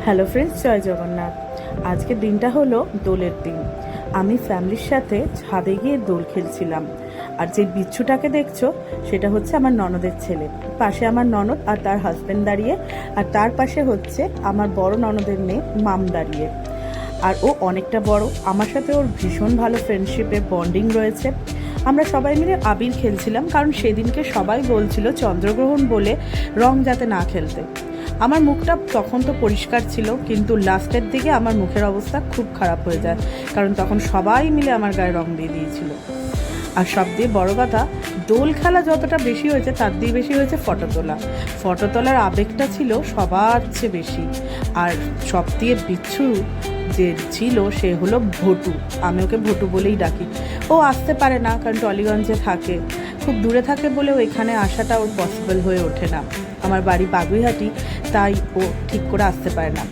Hello friends, জয় জগন্নাথ। আজকের দিনটা হলো দোলের দিন। আমি ফ্যামিলির সাথে ছাদে গিয়ে দোল খেলছিলাম। আর যে বিচ্ছুটাকে দেখছো সেটা হচ্ছে আমার ননদের ছেলে। পাশে আমার ননদ আর তার হাজব্যান্ড দাঁড়িয়ে, আর তার পাশে হচ্ছে আমার বড় ননদের মেয়ে মাম দাঁড়িয়ে। আর ও অনেকটা বড়, আমার সাথে ওর ভীষণ ভালো ফ্রেন্ডশিপে বন্ডিং রয়েছে। আমরা সবাই মিলে আবির খেলছিলাম, কারণ সেদিনকে সবাই বলছিল চন্দ্রগ্রহণ বলে রং যাতে না খেলতে। আমার মুখটা তখন তো পরিষ্কার ছিল, কিন্তু লাস্টের দিকে আমার মুখের অবস্থা খুব খারাপ হয়ে যায়, কারণ তখন সবাই মিলে আমার গায়ে রং দিয়ে দিয়েছিল। আর সব দিয়ে বড় কথা, দোল খেলা যতটা বেশি হয়েছে তার দিয়ে বেশি হয়েছে ফটো তোলা। ফটো তোলার আবেগটা ছিল সবার চেয়ে বেশি। আর সব দিয়ে বিচ্ছু যে ছিল সে হলো ভটু, আমি ওকে ভটু বলেই ডাকি। ও আসতে পারে না, কারণ টলিগঞ্জে থাকে, খুব দূরে থাকে বলেও এখানে আসাটা ওর পসিবল হয়ে ওঠে না। আমার বাড়ি বাগুইহাটি, তাই ও ঠিক করে আসতে পারে না।